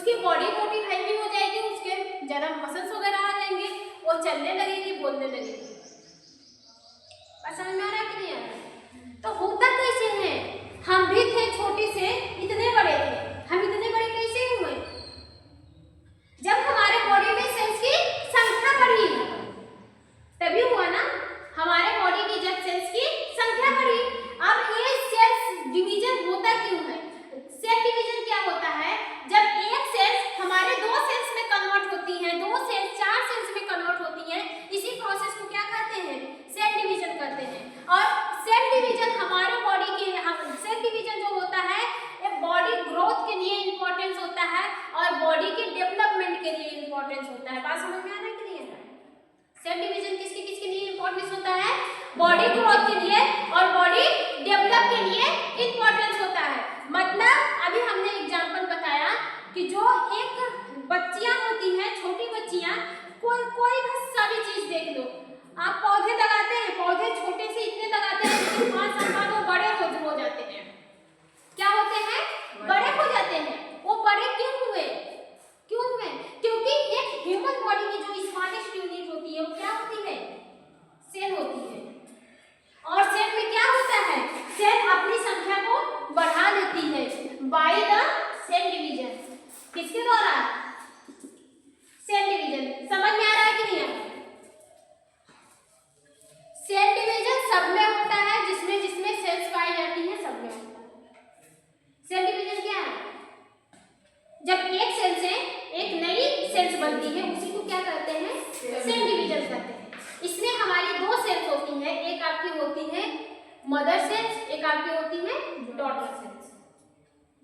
उसकी बॉडी मोटी हैवी हो जाएगी, उसके ज़्यादा मसल्स वगैरह आ जाएंगे, वो चलने लगेगी, बोलने लगेगी। बात समझ में आ रहा है कि नहीं आ रहा है? तो होता कैसे है, हम भी थे छोटे से इतने बड़े थे, हम इतने बड़े कैसे हुए? जब हमारे बॉडी में सेल्स की संख्या बढ़ी तभी हुआ ना। हमारे बॉडी की जब सेल्स की संख्या बढ़ी, अब ये सेल्स डिवीजन होता क्यों है? सेल डिवीजन क्या होता है? जब एक सेल्स हमारे दो सेल्स में कन्वर्ट होती है, दो सेल्स चार सेल्स में कन्वर्ट होती है, इसी प्रोसेस को क्या कहते हैं? सेल डिवीजन कहते हैं। और सेल डिवीजन हमारे बॉडी के सेल डिवीजन जो होता है ये बॉडी ग्रोथ के लिए इंपॉर्टेंस होता है और बॉडी के डेवलपमेंट के लिए इंपॉर्टेंस होता है। बात समझ में आ रहा है कि नहीं आ रहा है? सेल डिवीजन किसके किसके लिए इंपॉर्टेंस होता है? बॉडी ग्रोथ के लिए और बॉडी डेवलप के लिए इंपॉर्टेंस होता है। मतलब अभी हमने एग्जांपल बताया कि जो एक बच्चियां होती हैं, छोटी बच्चियां, कोई भी सारी चीज देख लो, आप पौधे लगाते हैं, पौधे छोटे से इतने लगाते हैं लेकिन 5 साल बाद वो बड़े हो जाते हैं। क्या होते हैं? बड़े हो जाते हैं। वो बड़े क्यों हुए? क्यों हुए? क्योंकि एक ह्यूमन बॉडी की जो स्मॉलेस्ट यूनिट होती है वो क्या होती है? सेल होती है। और सेल में क्या होता है? सेल अपनी संख्या को बढ़ा लेती है बाय द सेल डिवीजन। किसके द्वारा? Cell division. समझ में आ रहा है कि नहीं आ रहा है? सेल डिवीजन सब में होता है, जिसमें जिसमें सेल्स पाई जाती है सब में होता है। सेल डिवीजन क्या है? जब एक सेल से एक नई सेल्स बनती है उसी को क्या कहते हैं? सेल डिवीजन कहते हैं। इसमें हमारी दो सेल्स होती हैं, एक आपकी होती है मदर सेल्स, एक आपकी होती है डॉटर सेल्स।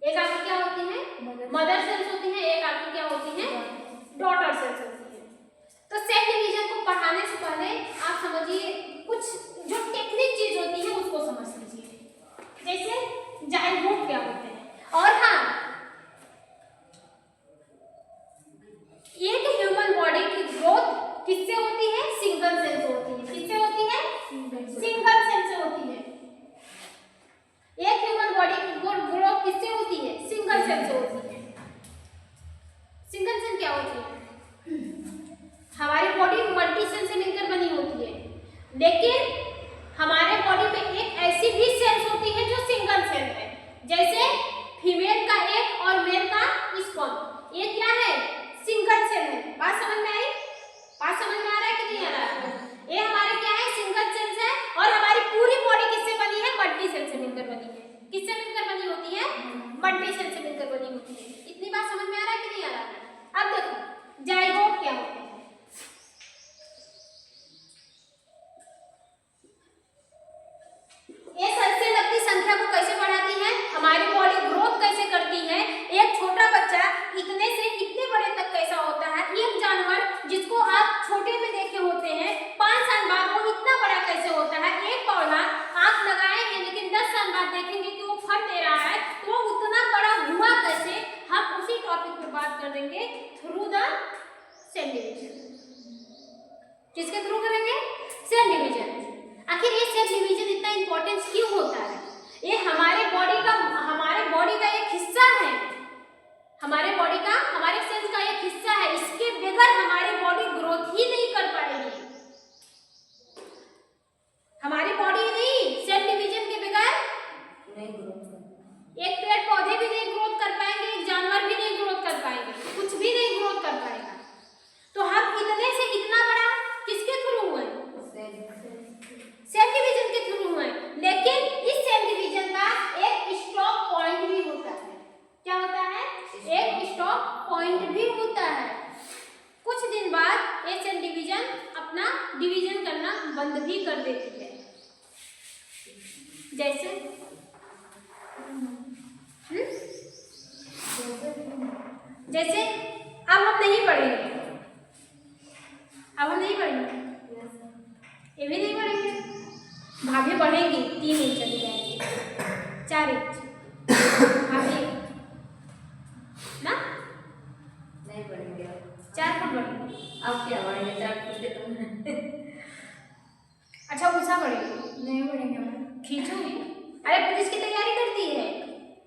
एक आपकी क्या होती है? मदर सेल्स होती है, एक आपकी क्या होती है? डॉटर सेल्स होती है। तो सेल डिवीजन को पढ़ाने से पहले आप समझिए कुछ जो टेक्निक चीज होती है उसको समझ लीजिए, जैसे जाइगोट क्या होते हैं। और हाँ, एक ह्यूमन बॉडी की ग्रोथ किससे होती है? सिंगल सेल से होती है। किससे होती है? सिंगल सेल से होती है। एक ह्यूमन बॉडी की ग्रोथ किससे होती है? सिंगल सेल से होती है। सिंगल सेल क्या होती है? हमारी बॉडी मल्टी सेल से मिलकर बनी होती है, लेकिन हमारे बॉडी में एक ऐसी भी सेल्स होती है जो सिंगल सेल है। जैसे फीमेल का एग और मेल का स्पर्म, ये क्या है? सिंगल सेल है। बात समझ में आई? बात समझ में आ रहा है कि नहीं आ रहा है? ये हमारे क्या है? सिंगल सेल्स है। और हमारी पूरी बॉडी किससे बनी है? मल्टी सेल से मिलकर बनी है। किससे मिलकर बनी होती है? मल्टी सेल से मिलकर बनी होती है। इतनी बात समझ में आ रहा है कि नहीं आ रहा है? अब देखो जाइगोट क्या होते हैं। ये सेल अपनी संख्या को कैसे बढ़ाती है? हमारी बॉडी ग्रोथ कैसे करती है? एक छोटा बच्चा इतने से इतने बड़े तक कैसा होता है? एक जानवर जिसको आप छोटे में देखे होते हैं, 5 साल बाद वो इतना बड़ा कैसे होता है? एक पौधा आप लगाएंगे लेकिन 10 साल बाद देखेंगे कि वो फल दे रहा है, तो वो उतना बड़ा हुआ कैसे? हम उसी टॉपिक पे बात कर देंगे थ्रू द सेल डिवीजन। किसके थ्रू करेंगे? Cell division. आखिर ये सेल डिवीजन इतना इंपॉर्टेंस क्यों होता है? ये हमारे बॉडी का एक हिस्सा है। हमारे सेल्स का एक हिस्सा है। इसके बगैर हमारी बॉडी ग्रोथ ही नहीं कर पाएगी। हमारी बॉडी नहीं, सेल डिवीजन के बगैर नहीं ग्रोथ। एक पेड़ पौधे भी नहीं ग्रोथ कर पाएंगे, एक जानवर भी नहीं ग्रोथ कर पाएंगे, कुछ भी नहीं ग्रोथ कर पाएगा। तो हम इतने से इतना बड़ा किसके थ्रू हुए? सेल डिवीजन के थ्रू हुए। लेकिन इस सेल डिवीजन का एक स्टॉप पॉइंट भी होता है। क्या होता है? एक स्टॉप पॉइंट भी होता है। कुछ दिन बाद ये सेल डिवीजन अपना डिवीजन करना बंद भी कर देती है। जैसे जैसे अब हम नहीं पढ़ेंगे, ये भी नहीं पढ़ेंगे। भाभी बढ़ेंगी 3 इंच चली जाएंगी, 4 इंच भाभी ना, नहीं बढ़ेंगे। 4 फुट बढ़ेंगे। अब क्या बढ़ेंगे? 4 फुट से कम। अच्छा ऊंचा बढ़ेंगे? नहीं बढ़ेंगे। खींचोगी? अरे पुलिस की तैयारी करती है,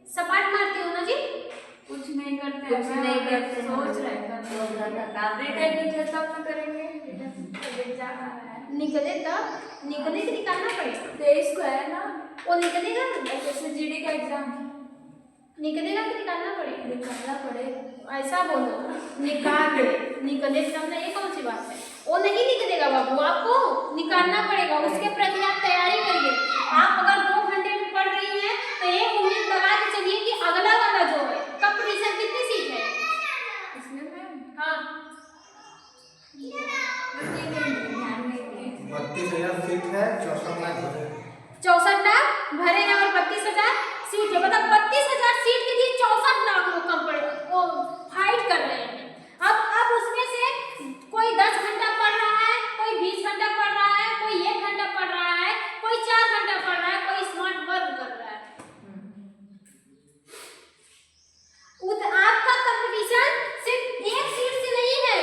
सपाट मारती हो ना जी? कुछ नहीं करते, कुछ नहीं करते, सोच रहे हैं सोच रहा था काम रिटर्न निकले तब तो करेंगे, रिटर्न एग्जाम आ रहा है। निकले तब निकले कि निकालना पड़ेगा? 23 को है ना वो निकलेगा SSGD का एग्जाम, निकलेगा कि निकालना पड़ेगा? निकालना पड़ेगा। ऐसा बोलो, निकाल दे, निकले तब ना, ये कौन सी बात है? वो नहीं निकलेगा बाबू, आपको निकालना पड़ेगा, उसके प्रति आप तैयारी करिए। आप अगर 2 घंटे में पढ़ रही हैं तो एक उम्मीद लगा के चलिए कि अगला वाला जो है कंपटीशन कितनी सीट है इसमें मैं हाँ 32,000 सीट है, 64 लाख भरे। 64 लाख भरे हैं और 32,000 सीट है, मतलब 32,000 सीट के लिए 64 लाख लोग वो फाइट कर रहे हैं। अब उसमें से कोई 10 घंटा पढ़ रहा है, कोई 20 घंटा पढ़ रहा है, कोई 1 घंटा पढ़ रहा है, कोई 4 घंटा पढ़ रहा है, कोई स्मार्ट वर्क कर रहा है। आपका कंपटीशन सिर्फ एक सीट से नहीं है,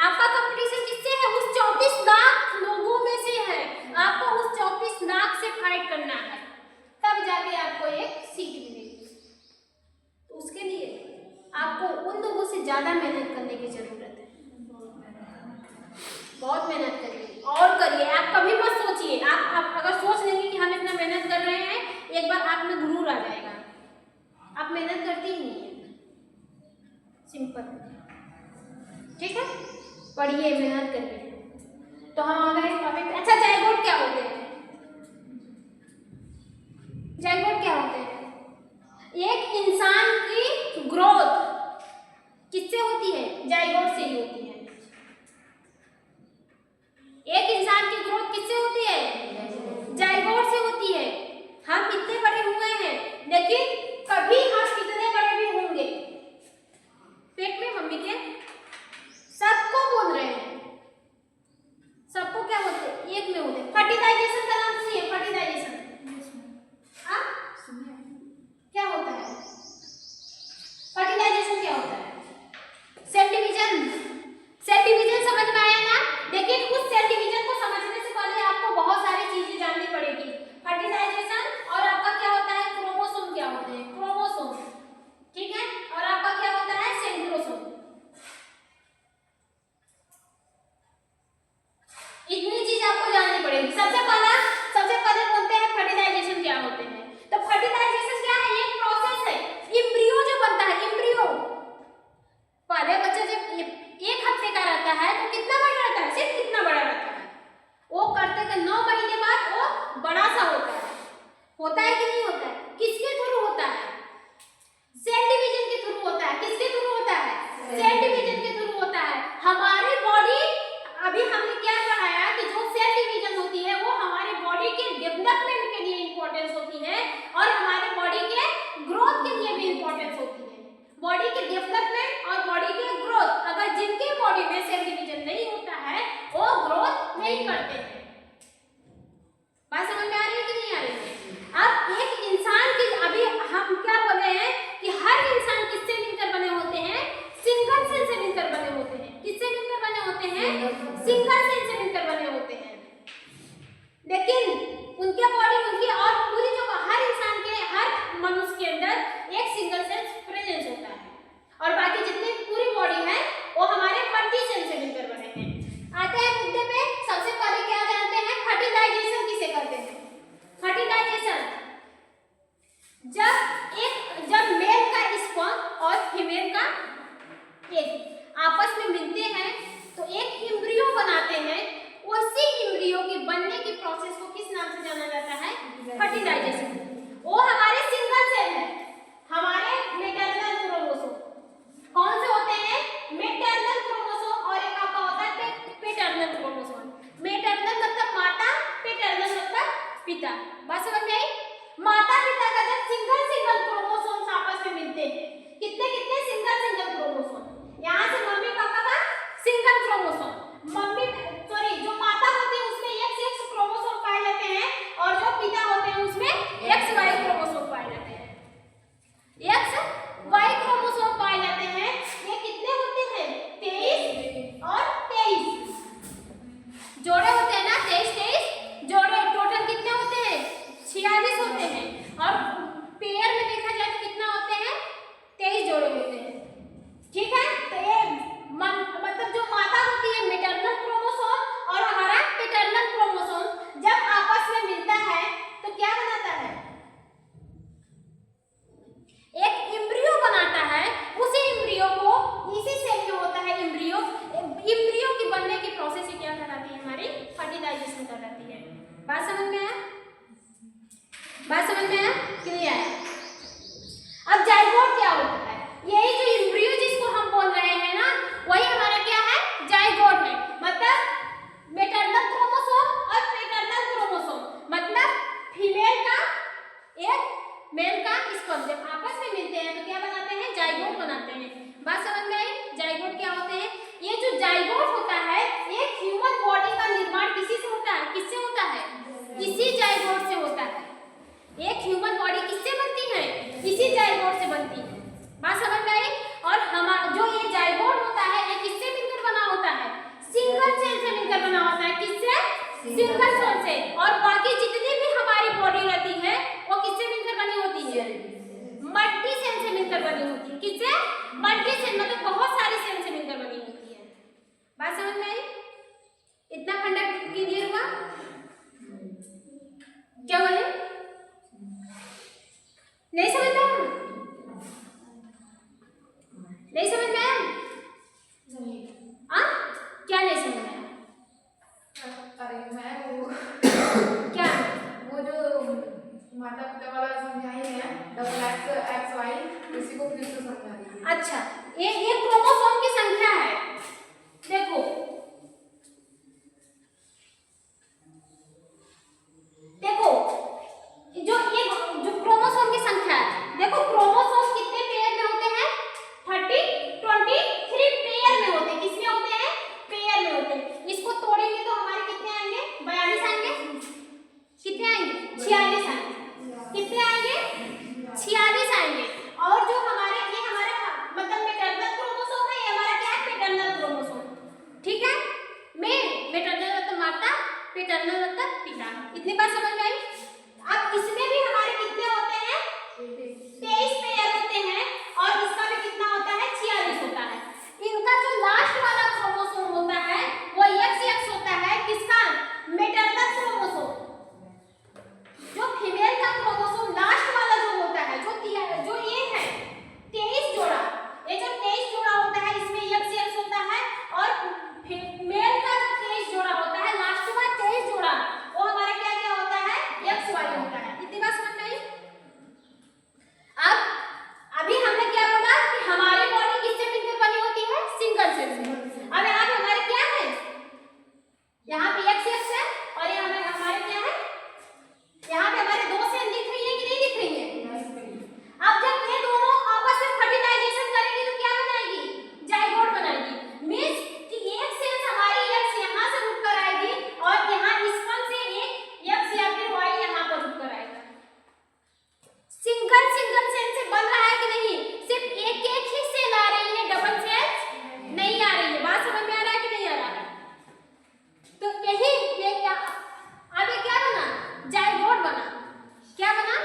आपका कंपटीशन किससे है? उस 34 लाख लोगों में से है। आपको उस 34 लाख से फाइट करना है, तब जाके आपको एक सीट मिलेगी। तो उसके लिए आपको उन लोगों से ज्यादा मेहनत करने की जरूरत है, बहुत मेहनत करिए और करिए। आप कभी मत सोचिए, आप अगर सोच लेंगे कि हम इतना मेहनत कर रहे हैं, एक बार आप में गुरूर आ जाएगा, आप मेहनत करते ही नहीं है। सिंपल, ठीक है, पढ़िए, मेहनत करिए। तो हम आ गए टॉपिक। अच्छा, जाइगोट क्या होते हैं? जाइगोट क्या होते हैं? एक इंसान की ग्रोथ किससे होती है? जाइगोट से ही होती है। एक इंसान की ग्रोथ किससे होती है? जाइगोट से होती है। हम इतने बड़े हुए हैं, लेकिन कभी हम कितने बड़े भी होंगे, पेट में मम्मी के सबको बोल रहे हैं, सबको क्या बोलते हैं? एक में होते हैं। फर्टिलाइजेशन का नाम सुनिए, फर्टिलाइजेशन क्या होता है? फर्टिलाइजेशन क्या होता है? सेल डिवीजन, सेल डिवीजन समझ में आया ना? लेकिन उस सेल डिवीजन को समझने से पहले आपको बहुत सारी चीजें जाननी पड़ेगी। फर्टिलाइजेशन और आपका क्या होता है? क्रोमोसोम क्या होते हैं? क्रोमोसोम, ठीक है, और आपका क्या होता है? सेंट्रोसोम। इतनी चीज आपको जाननी पड़ेगी। सबसे पहले बोलते हैं फर्टिलाइजेशन क्या होते हैं। तो फर्टिलाइजेशन क्या है? एक प्रोसेस है, एम्ब्रियो जो बनता है, एम्ब्रियो। पहले बच्चा जब 1 हफ्ते का रहता है तो कितना बड़ा रहता है? सिर्फ कितना बड़ा रहता है? वो करते के 9 महीने बाद वो बड़ा सा होता है कि नहीं होता है? किसके थ्रू होता है? सेल डिवीजन के थ्रू होता है। किसके थ्रू होता है? सेल डिवीजन के थ्रू होता है। हमारी बॉडी, अभी हमने क्या पढ़ाया कि जो सेल डिवीजन होती है वो हमारे बॉडी के डेवलपमेंट के लिए इंपॉर्टेंस होती है और हमारे बॉडी के ग्रोथ के लिए भी इंपॉर्टेंस होती है। बॉडी के डेवलपमेंट और बॉडी के ग्रोथ, अगर जिनके बॉडी में सेल डिवीजन नहीं होता है वो ग्रोथ नहीं करते हैं। बात समझ में आ रही है कि नहीं आ रही है? अब एक इंसान की, अभी हम क्या बोले हैं कि हर इंसान किससे मिलकर बने होते हैं? सिंगल सेल से मिलकर बने होते हैं। किससे मिलकर बने होते हैं? सिंगल सेल से मिलकर बने होते हैं। लेकिन उनके बॉडी, उनकी और पूरी जो हर इंसान के, हर मनुष्य के अंदर एक सिंगल सेल प्रेजेंस होता है और बाकी जितनी पूरी बॉडी है वो हमारे मल्टी सेल से मिलकर बने हैं। आते हैं मुद्दे पे। सबसे पहले क्या जानते हैं? फर्टिलाइजेशन किसे कहते हैं? फर्टिलाइजेशन जब मेल का स्पर्म और फीमेल का एग आपस में मिलते हैं तो एक एम्ब्रियो बनाते हैं। उसी एम्ब्रियो के बनने की प्रोसेस को किस नाम से जाना जाता है? फर्टिलाइजेशन। वो हमारे सिंगल सेल है, हमारे मैटरनल क्रोमोसोम। कौन से होते हैं? मैटरनल क्रोमोसोम और एक आपका होता है पैटर्नल क्रोमोसोम। मैटरनल मतलब माता, पैटर्नल मतलब पिता। बात समझ में आई? माता पिता का जब सिंगल क्रोमोसोम आपस में मिलते हैं, कितने सिंगल क्रोमोसोम, यहाँ से मम्मी पापा का सिंगल क्रोमोसोम, जो माता होती है उसमें XX क्रोमोसोम पाए जाते हैं और जो पिता होते हैं उसमें XY क्रोमोसोम पाए जाते हैं। में बहुत सारी सेल से मिलकर बनी होती है। बात समझ में आई? इतना फंडा क्लियर हुआ? क्या बोले? नहीं समझ में आया? नहीं समझ में आया? क्या नहीं समझ में आया? अरे मैं वो क्या? वो जो माता पिता वाला समझाई है डबल एक्स वाई, उसी को फिर से समझा दीजिए। अच्छा, ये क्रोमोसोम की संख्या है। देखो देखो जो क्रोमोसोम की संख्या है, देखो क्रोमोसोम कितने पेयर में होते हैं? 23 पेयर में होते हैं। किसमें होते हैं? पेयर में होते हैं। इसको तोड़ेंगे तो हमारे कितने आएंगे? 42 आएंगे। कितने आएंगे? 46 आएंगे। कितने आएंगे? 46 आएंगे। और जो हमारे ये हमारा मतलब मैटरनल क्रोमोसोम है, ये हमारा क्या है? Paternal chromosome. ठीक है? मैटरनल मतलब माता, पैटर्नल मतलब पिता। इतनी बात समझ में आई? अब इसमें भी हमारे कितने होते हैं? 23 पेयर होते हैं और इसका भी कितना होता है? 46 होता है। इनका जो लास्ट वाला क्रोमोसोम होता है वो XX होता है। किसका? Maternal chromosome. जो फीमेल का क्रोमोसोम लास्ट वाला जो होता है, जो ये है 23 जोड़ा, ये जो 23 जोड़ा होता है इसमें XX होता है और मेल का जो 23 जोड़ा होता है लास्ट में 23 जोड़ा, वो हमारा क्या क्या होता है? XY होता है। इतनी बात समझ में आई? अब अभी हमने क्या बोला कि हमारी बॉडी किससे मिलकर बनी होती है? सिंगल सेल से। अब यहाँ पे हमारे क्या है? यहाँ पे XX है और यहाँ पे हमारे क्या है? यहाँ पे हमारे दो सेल दिख रही है कि नहीं दिख रही है? अब जब ये दोनों आपस में फर्टिलाइजेशन करेंगी तो क्या बनाएगी? जाइगोट बनाएगी। मींस कि एक सेल हमारी X यहाँ से उठकर आएगी और यहाँ स्पर्म से एक X या फिर Y यहाँ पर उठकर आएगा। सिंगल सेल से बन रहा है कि नहीं? सिर्फ एक ही सेल आ रही है, डबल सेल नहीं आ रही है। बात समझ में आ रहा है कि नहीं आ रहा है? तो यही ये क्या अब ये क्या बना? जाइगोट बना। क्या बना?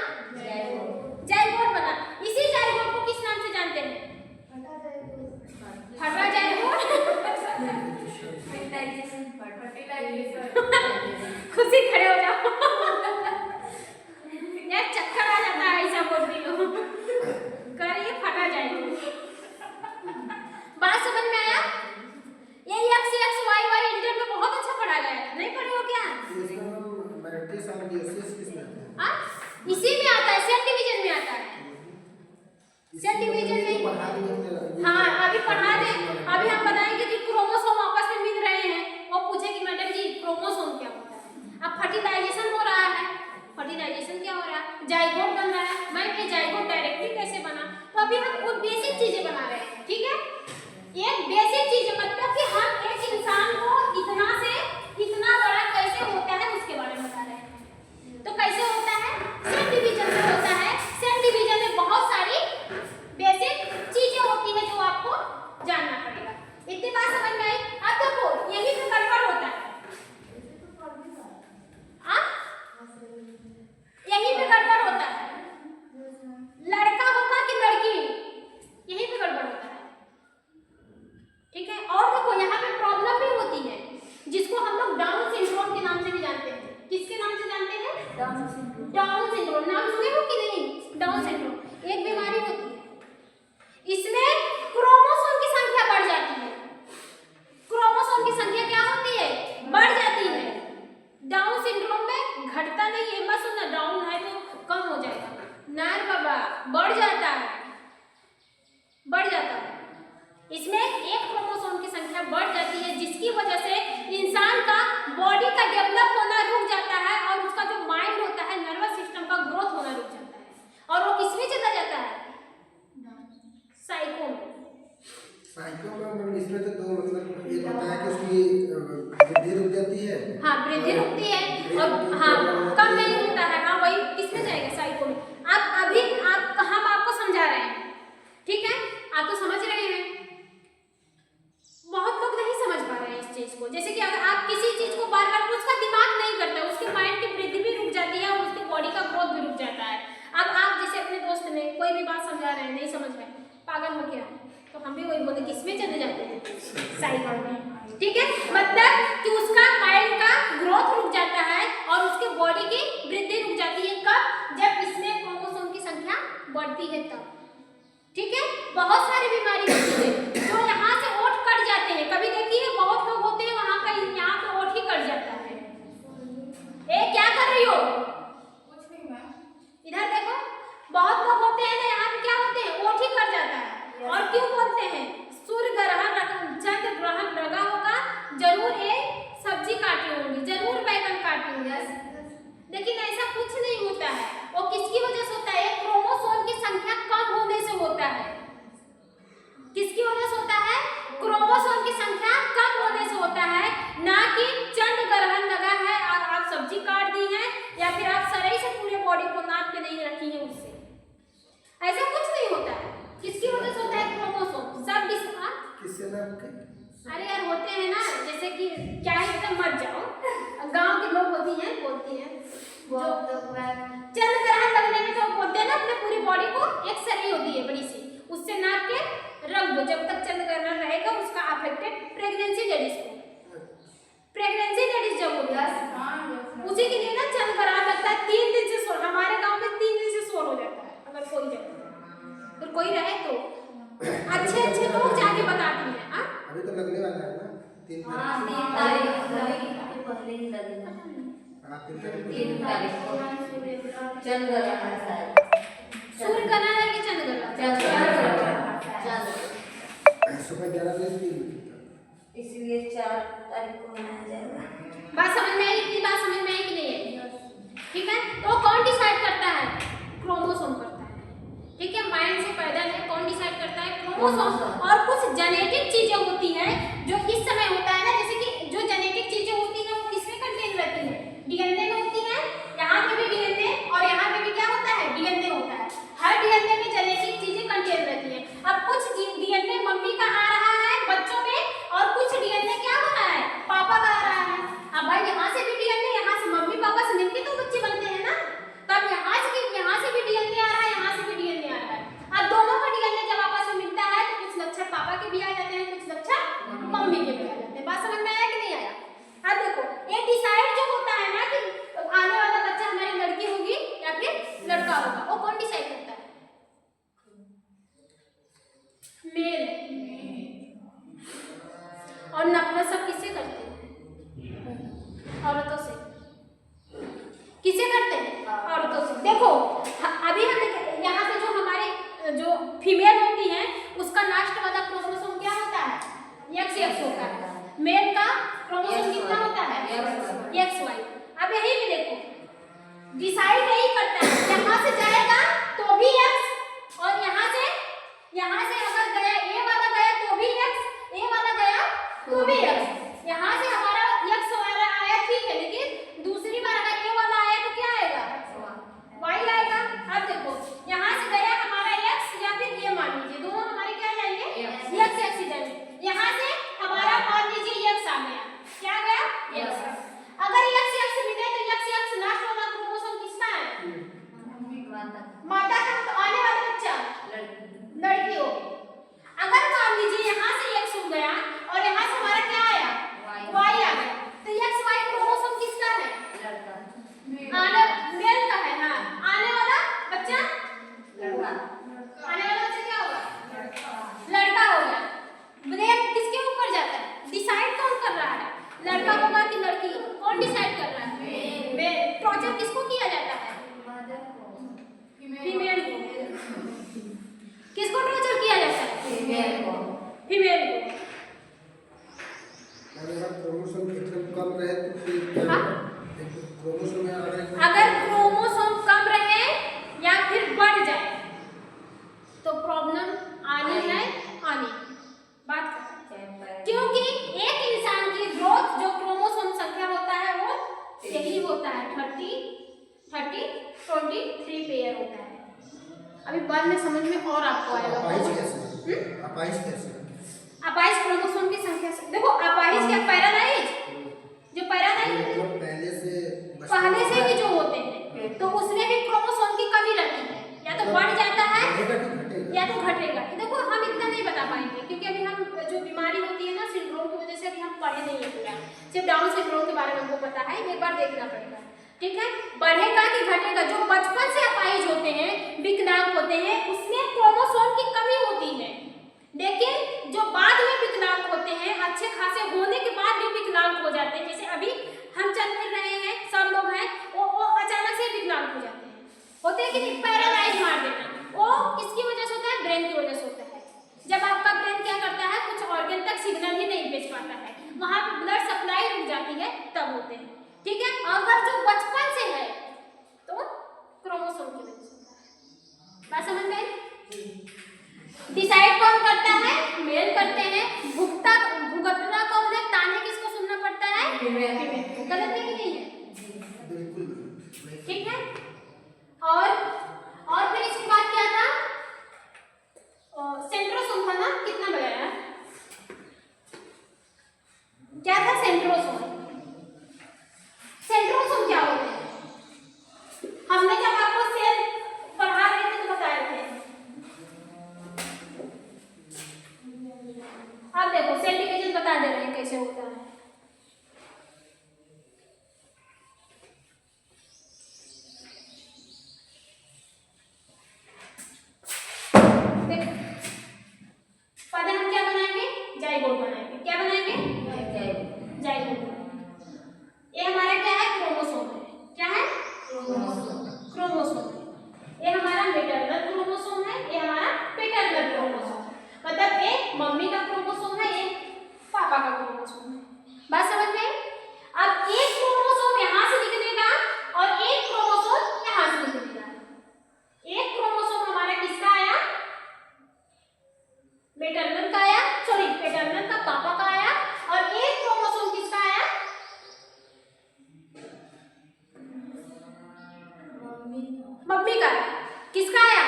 जाइगोट बना। इसी जाइगोट को किस नाम से जानते हैं? फटा जाइगोट। खुद ही खड़े हो जाओ यार, चक्कर आ जाता है ऐसा बोलती हो। करिए फटा जाइगोट। बात समझ में आया? ये XY इंटर में बहुत अच्छा पढ़ा गया है। नहीं पढ़े हो क्या? इसी में आता है, सेल डिवीजन में आता है। सेल डिवीजन में हाँ अभी पढ़ा दे। अभी हम बताएंगे कि क्रोमोसोम आपस में मिल रहे हैं। वो पूछे कि मैडम जी क्रोमोसोम क्या होता है? अब फर्टिलाइजेशन हो रहा है। फर्टिलाइजेशन क्या हो रहा है? जाइगोट बन रहा है। मैं ये जाइगोट डायरेक्टली कैसे बना? तो अभी हम कुछ बेसिक चीजें बना रहे हैं। ठीक है? एक बेसिक चीज मतलब कि हम एक इंसान को इतना से इतना बड़ा कैसे होता है उसके बारे में बता रहे हैं। तो कैसे होता है? सेल डिवीजन से होता है। सेल डिवीजन में बहुत सारी बेसिक चीजें होती है जो आपको जानना पड़ेगा। इतनी बात समझ में आई? अब देखो यही तो गड़बड़ होता है। यही पे गड़बड़ होता है। लड़का होगा कि लड़की, यही पे गड़बड़ होता है। ठीक है? और देखो यहाँ पे प्रॉब्लम भी होती है जिसको हम लोग डाउन सिंड्रोम के नाम से भी जानते हैं। किसके नाम से जानते हैं? Down syndrome. नाम सुने हो कि नहीं? डाउन सिंड्रोम एक बीमारी होती है। इसमें क्रोमोसोम की संख्या बढ़ जाती है। क्रोमोसोम की संख्या क्या होती है? बढ़ जाती है। डाउन सिंड्रोम में घटता नहीं है। बस सुनना, डाउन है तो कम हो जाएगा। नार बाबा बढ़ जाता है। इसमें एक क्रोमोसोम की संख्या बढ़ जाती है जिसकी वजह से इंसान का बॉडी का डेवलप होना रुक जाता है और उसका जो माइंड होता है, नर्वस सिस्टम का ग्रोथ होना रुक जाता है और वो किसमें चला जाता है? साइको में। मतलब इसमें तो दो मतलब एक होता है कि उसकी वृद्धि रुक जाती है। हाँ, वृद्धि रुकती है और हाँ कम नहीं होता है। हाँ वही किसमें जाएगा? साइको में। आप अभी हम आपको समझा रहे हैं, ठीक है? आप तो समझ रहे हैं। बहुत लोग नहीं समझ पा रहे हैं इस चीज को। जैसे कि अगर आप किसी चीज को बार बार, उसका दिमाग नहीं करता, उसके माइंड की वृद्धि भी रुक जाती है और उसके बॉडी का ग्रोथ भी रुक जाता है। अब आप जैसे अपने दोस्त ने कोई भी बात समझा रहे हैं, नहीं समझ रहे, पागल हो गया, तो हम भी वही बोलते कि किसमें चले जाते हैं, साइकिल में। ठीक है, मतलब कि उसका माइंड का ग्रोथ रुक जाता है और उसके बॉडी की वृद्धि रुक जाती है। कब? जब इसमें क्रोमोसोम की संख्या बढ़ती है तब। ठीक है, बहुत सारी बीमारी होती है जो यहाँ से ओठ कट जाते हैं। कभी देखिए बहुत लोग होते हैं वहाँ का यहाँ पे ओठ ही कट जाता है। क्या कर रही हो? कुछ नहीं मैम। इधर देखो, बहुत लोग होते हैं ना यहाँ पे क्या होते हैं, ओठ ही कट जाता है। और क्यों बोलते हैं? सूर्य ग्रहण चंद्र ग्रहण लगा होगा, जरूर एक सब्जी काटी होगी, जरूर बैगन काटी होगी। लेकिन ऐसा कुछ नहीं होता है। वो किसकी वजह से होता है? क्रोमोसोम की संख्या कम होने से होता है। किसकी वजह से होता है? क्रोमोसोम की संख्या कम होने से होता है, ना कि चंद्र ग्रहण लगा है और आप सब्जी काट दी है या फिर आप सराई से पूरे बॉडी को नाप के नहीं रखी है उससे। ऐसा कुछ नहीं होता है। किसकी वजह से होता है? क्रोमोसोम। सब किससे नाप के? अरे यार होते हैं ना, जैसे कि क्या है, एकदम मर जाओ, गांव के लोग होती हैं बोलती हैं चंद्र ग्रहण लगने में तो बोलते हैं ना अपने पूरी बॉडी को एक सरी होती है बड़ी सी, उससे नाप के रख दो। जब तक चंद्र ग्रहण रहेगा उसका अफेक्टेड प्रेगनेंसी लेडीज को, प्रेगनेंसी लेडीज जब होती है उसी के लिए ना चंद्र ग्रहण लगता है। 3 दिन से सोर, हमारे गांव में 3 दिन से सोर हो जाता है। अगर कोई रहे तो कोई रहे तो अच्छे लोग जाके बताते हैं। हाँ अभी तो लगने वाला है ना, 3 तारीख। हाँ 3 तारीख पहले ही लगेगा। हाँ 3 तारीख को चंद्र ग्रहण है। सूर्य ग्रहण है कि चंद्र ग्रहण? सुबह 11 बजे, इसलिए 4 तारीख को मनाया जाएगा। बात समझ में आई? इतनी बात समझ में आई कि नहीं आई? ठीक है, तो कौन डिसाइड करता है? क्रोमोसोम करता है। ठीक है, माइंड से पैदा है, कौन डिसाइड करता है? क्रोमोसोम। और कुछ जेनेटिक चीजें होती हैं जो इस समय होता है ना, जैसे कि जो जेनेटिक चीजें होती हैं वो किसमें कंटेन रहती है? डीएनए में होती है। यहाँ पे भी डीएनए और यहाँ पे भी क्या होता है? डीएनए होता है। हर डीएनए में जेनेटिक चीजें कंटेन रहती है। अब कुछ डीएनए मम्मी का आ रहा है बच्चों में और कुछ डीएनए क्या हो रहा है? पापा का आ रहा है। अब भाई यहाँ से भी डीएनए, यहाँ से मम्मी पापा से मिलके तो बच्चे बनते हैं ना, तब यहाँ से भी डीएनए आ रहा है, यहाँ से भी डीएनए आ रहा है। अब दोनों का डीएनए जब आपस में मिलता है तो कुछ लक्षण पापा के भी आ जाते हैं, कुछ लक्षण मम्मी के भी आ जाते हैं। बात समझ में आया कि नहीं आया? अब देखो, ये डिसाइड जो होता है ना कि आने वाला बच्चा हमारी लड़की होगी या फिर लड़का होगा, वो कौन डिसाइड करता है? मेल। और नफरत सब किससे करते हैं? औरतों से। किससे करते हैं? औरतों से। देखो अभी हम यहाँ पे जो हमारे जो फीमेल होती है उसका लास्ट वाला क्रोमोसोम क्या होता है? XX होता है। मेल का क्रोमोसोम कितना होता है? XY। अब यही भी देखो, डिसाइड यही करता है, यहाँ से जाएगा तो भी X और यहाँ से अगर गया A वाला गया तो भी X, A वाला गया तो भी X। यहाँ से हमारा X वाला आया ठीक है, लेकिन दूसरी बार अगर A वाला आया तो क्या आएगा? Y आएगा। अब देखो यहाँ से गया हमारा X या फिर A, मान लीजिए दोनों हमारे क्या जाएंगे? X जाएंगे। यहाँ से हमारा मान लीजिए X आ गया, क्या गया? X। अगर X मिले तो X लास्ट वाला क्रोमोसोम किसका है? माता का। तो आने वाला बच्चा लड़की होगी। अगर मान लीजिए यहाँ से X हो गया और यहाँ से हमारा क्या आया? Y आ गया, तो XY क्रोमोसोम किसका है? मेल का है। हाँ, आने वाला बच्चा क्या होगा? लड़का होगा। ब्रेन किसके ऊपर जाता है? डिसाइड कौन कर रहा है? लड़का होगा कि लड़की? कौन डिसाइड कर रहा है? टॉर्चर किसको किया जाता है? फीमेल को। किसको टॉर्चर किया जाता है? फीमेल को। अगर क्रोमोसोम एकदम कम रहे तो फिर क्रोमोसोम अगर क्रोमोसोम कम रहे या फिर बढ़ जाए तो प्रॉब्लम आनी है, आनी। बात क्योंकि एक इंसान की ग्रोथ जो क्रोमोसोम संख्या होता है वो यही होता है 23 पेयर होता है। अभी बाद में समझ में और आपको आएगा। अपाहिज क्रोमोसोम की संख्या से देखो, अपाहिज क्या पैरालाइज, जो पैरालाइज पहले से ही जो होते हैं तो उसमें भी क्रोमोसोम की कमी रहती है, या तो बढ़ जाता है या तो घटेगा। देखो हम इतना नहीं बता पाएंगे क्योंकि अभी हम पढ़े नहीं है पूरा, सिर्फ डाउन सिंड्रोम के बारे में हमको पता है, एक बार देखना पड़ेगा। ठीक है, बढ़ेगा कि घटेगा? जो बचपन से अपाहिज होते हैं, विकलांग होते हैं, उसमें क्रोमोसोम की कमी होती है। लेकिन जो बाद में विकलांग होते हैं, अच्छे खासे होने के बाद भी विकलांग हो जाते हैं, जैसे अभी हम चल फिर रहे हैं, सब लोग हैं, वो अचानक से विकलांग हो जाते हैं, होते हैं कि नहीं, पैरालाइज मार देना, वो किसकी वजह से होता है? ब्रेन की वजह से होता है। जब आपका ब्रेन क्या करता है, कुछ ऑर्गन तक सिग्नल ही नहीं भेज पाता है, वहां पे ब्लड सप्लाई रुक जाती है, तब होते हैं। ठीक है, अगर जो बचपन से है तो क्रोमोसोम की वजह से होता है। बात समझ में आई? डिसाइड कौन करता है? मेल करते हैं। भुगतना कौन है? ताने किसको सुनना पड़ता है? गलत है कि नहीं है? बिल्कुल। ठीक है, और फिर इसके बाद क्या था? सेंट्रोसोम था ना, कितना लगाया? क्या था? सेंट्रोसोम। सेंट्रोसोम क्या होते हैं? हमने जब आपको सेल पढ़ा रहे थे तो बताए थे। अब देखो सेल डिवीजन बता दे रहे हैं कैसे होता है। पहले हम क्या बनाएंगे? जाइगोट बनाएंगे। क्या बनाएंगे? जाइगोट। ये हमारा क्या है? क्रोमोसोम है। क्या है? क्रोमोसोम है। ये हमारा मैटरनल क्रोमोसोम है, ये हमारा पैटर्नल क्रोमोसोम है। मतलब एक मम्मी का क्रोमोसोम है, एक पापा का क्रोमोसोम है। बात समझ में? अब एक क्रोमोसोम यहाँ से निकलेगा और एक क्रोमोसोम यहाँ से निकलेगा। एक क्रोमोसोम हमारा किसका आया? मैटरनल का आया, सॉरी पैटर्नल का पापा का आया, और एक क्रोमोसोम किसका आया? मम्मी का आया। किसका आया?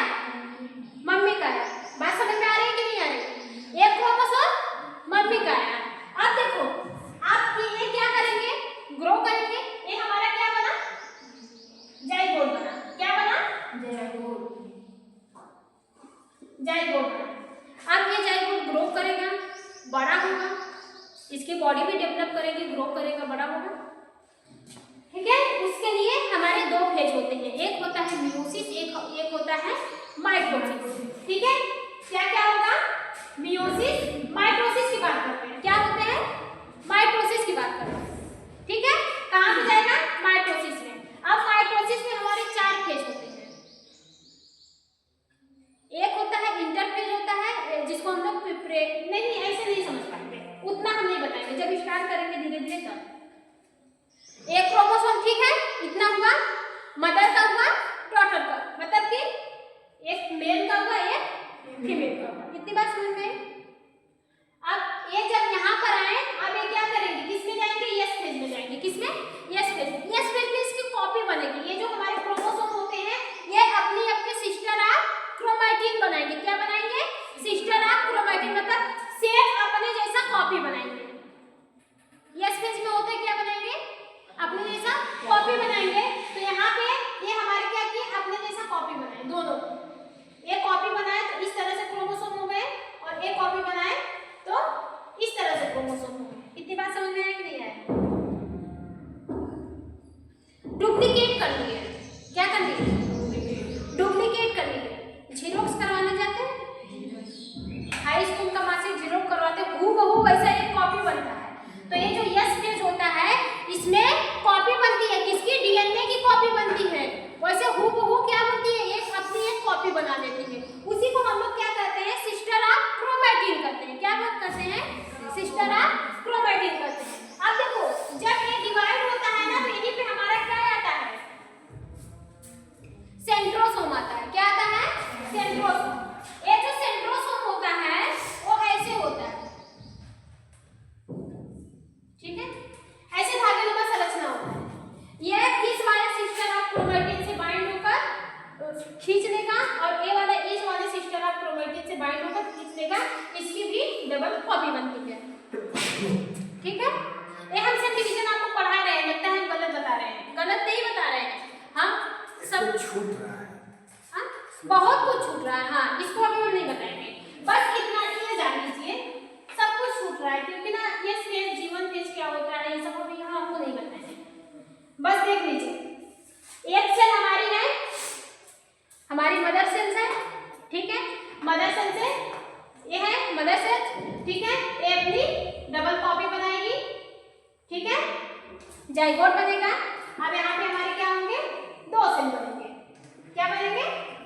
मम्मी का आया। बात समझ में आ रही है कि नहीं आ रही? एक क्रोमोसोम मम्मी का आया। अब देखो आप ये क्या करेंगे? ग्रो करेंगे। ये हमारा क्या बना? जाइगोट बना। क्या बना? जाइगोट बना। अब ये जाइगोट ग्रो करेगा, बड़ा होगा, इसकी बॉडी भी डेवलप करेगी, ग्रो करेगा, बड़ा होगा। ठीक है, उसके लिए हमारे दो फेज होते हैं, एक होता है मियोसिस, एक होता है माइटोसिस। ठीक है, क्या क्या होगा? मियोसिस, माइटोसिस की बात करते हैं। क्या होते हैं? माइटोसिस की बात करते हैं। ठीक है, कहाँ पे जाएगा? माइटोसिस में। अब माइटोसिस में हमारे 4 फेज होते हैं। एक होता है इंटरफेज होता है, जिसको हम लोग नहीं ऐसे नहीं समझ पाएंगे, उतना हम नहीं बताएंगे, जब स्टार्ट करेंगे धीरे धीरे तब। एक क्रोमोसोम, ठीक है, इतना हुआ, मदर का हुआ, डॉटर का, मतलब कि एक मेल का हुआ, एक फीमेल का हुआ। इतनी बात समझ में? अब ये जब यहाँ पर आए, अब ये क्या करेंगे? किसमें जाएंगे? यस फेज में जाएंगे। किसमें? Yes phase. यस फेज में इसकी कॉपी बनेगी। ये जो हमारे क्रोमोसोम होते हैं, ये अपनी अपनी सिस्टर ऑफ क्रोमैटिन बनाएंगे। क्या बनाएंगे? सिस्टर ऑफ क्रोमैटिन, मतलब सेम अपने जैसा कॉपी बनाएंगे। यस फेज में होता है क्या बनाएंगे? अपने जैसा कॉपी बनाएंगे। तो यहाँ पे ये हमारे क्या किए? अपने जैसा कॉपी बनाए दोनों। एक कॉपी बनाए तो इस तरह से क्रोमोसोम हो गए, और एक कॉपी बनाए तो इस तरह से क्रोमोसोम हो गए। इतनी बात समझ में आया कि नहीं आया? डुप्लीकेट कर लिए। क्या कर लिए? डुप्लीकेट कर लिए। जीरोक्स करवाने जाते हैं, हाई स्कूल का मार्कशीट जीरोक्स करवाते हैं, हूबहू वैसा एक कॉपी बनता है। तो ये जो यस फेज होता है, इसमें कॉपी बनती है। किसकी? डीएनए की कॉपी बनती है। वैसे हूबहू क्या बनती है? एक अपनी एक कॉपी बना लेती है। उसी को हम लोग क्या कहते हैं? सिस्टर ऑफ क्रोमैटिन कहते हैं। क्या बात करते हैं? सिस्टर ऑफ क्रोमैटिन कहते हैं। अब देखो जब ये डिवाइड होता है ना, तो यहीं पे हमारा क्या आता है? सेंट्रोसोम आता है। क्या आता है? सेंट्रोसोम। ये जो सेंट्रोसोम होता है वो ऐसे होता है। ठीक है, ऐसे धागे में संरचना होता है। ये इस वाले सिस्टर ऑफ क्रोमैटिन से बाइंड होकर खींच लेगा, और ये वाला इस वाले सिस्टर ऑफ क्रोमैटिन से बाइंड होकर खींच लेगा। इसकी भी डबल कॉपी बनती है। ठीक है, ये हम सब डिवीजन आपको पढ़ा रहे हैं, लगता है हम गलत बता रहे हैं। गलत नहीं बता रहे हैं, हम सब छूट रहा है। हाँ, बहुत कुछ छूट रहा है। हाँ, इसको अभी हम नहीं बताएंगे, बस इतना ये जान लीजिए सब कुछ छूट रहा है, क्योंकि ना ये स्पेस जीवन के बस देख लीजिए, एक सेल हमारी है, हमारी मदर सेल्स है, ठीक है, मदर सेल से ये है मदर सेल, ठीक है, ये अपनी डबल कॉपी बनाएगी, ठीक है, जाइगोट बनेगा। अब यहाँ पे हमारे क्या होंगे, 2 सेल बनेंगे, क्या बनेंगे,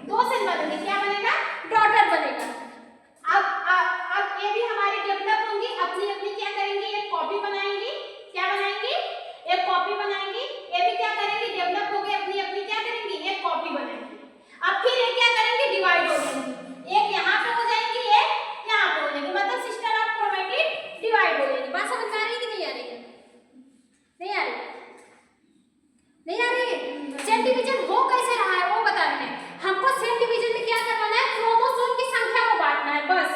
2 सेल बनेंगे, क्या बनेगा, डॉटर बनेगा। अब ये भी हमारे डेवलप होंगी, अपनी अपनी क्या करेंगे, एक कॉपी बनाएंगी, क्या बनाएंगी, एक कॉपी बनाएंगी, ये भी क्या करेंगे, डेवलप हो गए, अपनी अपनी क्या करेंगी, एक कॉपी बनाएंगी। अब फिर ये क्या करेंगे, डिवाइड हो जाएंगी, एक यहाँ पे हो जाएंगी, एक यहाँ पे हो जाएंगी, मतलब सिस्टर ऑफ क्रोमैटिड डिवाइड हो जाएगी। बात समझ में आ रही है कि नहीं आ रही है, नहीं आ रही है, नहीं आ रही है। सेल डिवीजन हो कैसे रहा है वो बता रहे हैं हमको। सेल डिवीजन में क्या करवाना है, क्रोमोसोम की संख्या को बांटना है, बस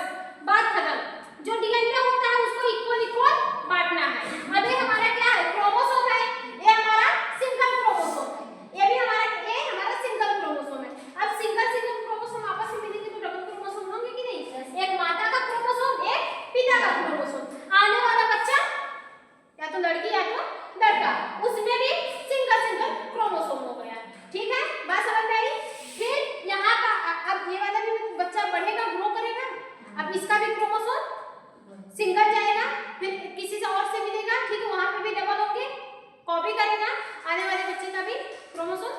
बात खत्म। जो डीएनए होता है उसको इक्वल इक्वल बांटना है। अब ये हमारा क्या है, क्रोमोसोम है, ये हमारा सिंगल क्रोमोसोम है, ये भी हमारा सिंगल क्रोमोसोम है। अब सिंगल क्रोमोसोम आपस में मिलेंगे तो डबल क्रोमोसोम होंगे कि नहीं, एक माता का क्रोमोसोम, एक पिता का क्रोमोसोम। आने वाला बच्चा या तो लड़की या तो लड़का, उसमें भी सिंगल क्रोमोसोम हो गया, ठीक है, बात समझ में आई। फिर यहाँ का अब ये वाला भी बच्चा बढ़ेगा, ग्रो करेगा, अब इसका भी क्रोमोसोम सिंगल जाएगा, फिर किसी से और से मिलेगा, ठीक है, वहां पे भी डबल होंगे, कॉपी करेगा, आने वाले बच्चे का भी क्रोमोसोम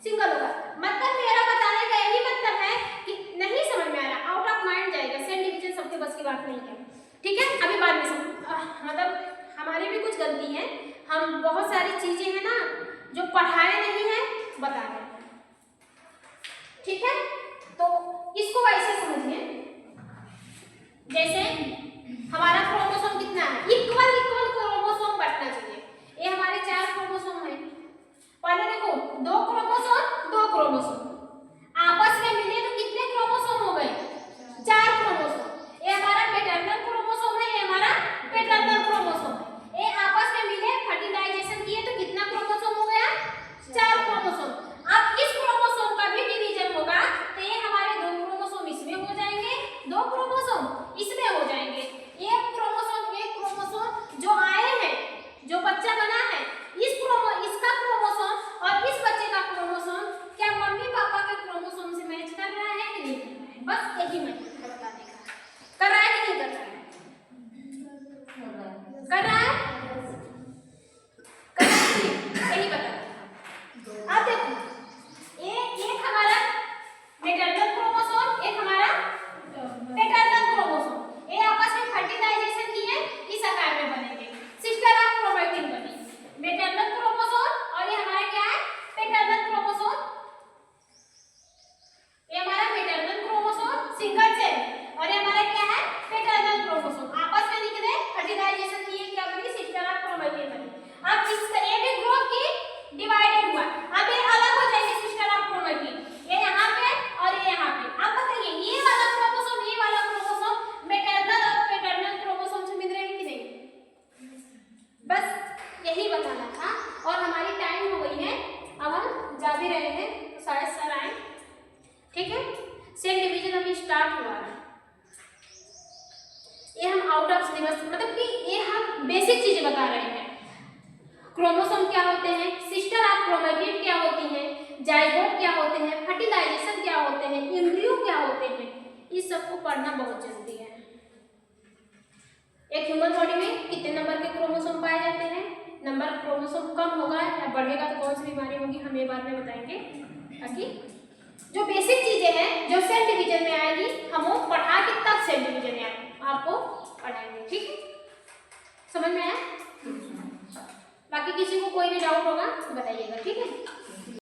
सिंगल होगा। मतलब मेरा बताने का यही मतलब है कि नहीं समझ में आ रहा, आउट ऑफ माइंड जाएगा, सेल डिवीजन सबके बस की बात नहीं है, ठीक है। अभी बाद में मतलब हमारी भी कुछ गलती है, हम बहुत सारी चीजें हैं ना जो पढ़ाए नहीं है बता रहे हैं, ठीक है। तो इसको ऐसे समझिए, जैसे हमारा क्रोमोसोम कितना है, इक्वल क्रोमोसोम बढ़ना चाहिए। ये हमारे 4 क्रोमोसोम है, पहले देखो 2 क्रोमोसोम आपस में मिले तो कितने क्रोमोसोम हो गए, 4 क्रोमोसोम। ये हमारा पैटर्नल क्रोमोसोम है, ये हमारा पैटर्नल क्रोमोसोम है। ये आपस में मिले, फर्टिलाइजेशन किए तो कितना क्रोमोसोम हो गया, 4 क्रोमोसोम। अब इस क्रोमोसोम का भी डिवीजन होगा तो ये हमारे 2 क्रोमोसोम इसमें हो जाएंगे, 2 क्रोमोसोम इसमें हो जाएंगे। एक क्रोमोसोम जो आए हैं, जो बच्चा बना है, इसका क्रोमोसोम और इस बच्चे का क्रोमोसोम क्या मम्मी पापा के क्रोमोसोम से मैच कर रहा है कि नहीं कर रहा है, बस यही मैं बताने का, कर रहा है कि नहीं कर रहा है, कर रहा है, यही बता। अब देखो एक हमारा मैटरनल क्रोमोसोम, एक हमारा पैटर्नल क्रोमोसोम, ये आपस में फर्टिलाइजेशन किए इस आकार में बनेंगे, सिस्टर ऑफ क्रोमैटिन बनी। मैटरनल क्रोमोसोम और ये हमारा क्या है, पैटर्नल क्रोमोसोम, ये हमारा मैटरनल क्रोमोसोम सिंगल सेल और ये हमारा क्या है, पैटर्नल क्रोमोसोम, आपस में निकले, फर्टिलाइजेशन किए, क्या बनी, सिस्टर ऑफ क्रोमैटिन बनी। अब इसका ये भी ग्रुप की डिवाइडेड हुआ, अब ये अलग हो जाएंगे सिस्टर ऑफ क्रोमैटिन, ये यहाँ पे और ये यहाँ पे। अब बताइए ये वाला क्रोमोसोम मैटरनल और पैटर्नल क्रोमोसोम से मिल रहे हैं कि नहीं, बस यही बताना था। और हमारी टाइम हो गई है, अब हम जा भी रहे हैं तो शायद सर आए, ठीक है। सेल डिवीजन अभी स्टार्ट हुआ है, ये हम आउट ऑफ सिलेबस, मतलब कि ये हम बेसिक चीजें बता रहे हैं। क्रोमोसोम क्या होते हैं, सिस्टर ऑफ क्रोमैटिड क्या होती हैं, जाइगोट क्या होते हैं, फर्टिलाइजेशन क्या होते हैं, एम्ब्रियो क्या होते हैं, इस सबको पढ़ना बहुत जरूरी है। एक ह्यूमन बॉडी में कितने नंबर के क्रोमोसोम पाए जाते हैं, नंबर क्रोमोसोम कम होगा या बढ़ेगा तो कौन सी बीमारी होगी, हम ये बारे में बताएंगे, ताकि जो बेसिक चीजें हैं जो सेल डिवीजन में आएगी हम वो पढ़ा के तब सेल डिवीजन में आपको पढ़ाएंगे, ठीक है, समझ में आया। बाकी किसी को कोई भी डाउट होगा तो बताइएगा, ठीक है।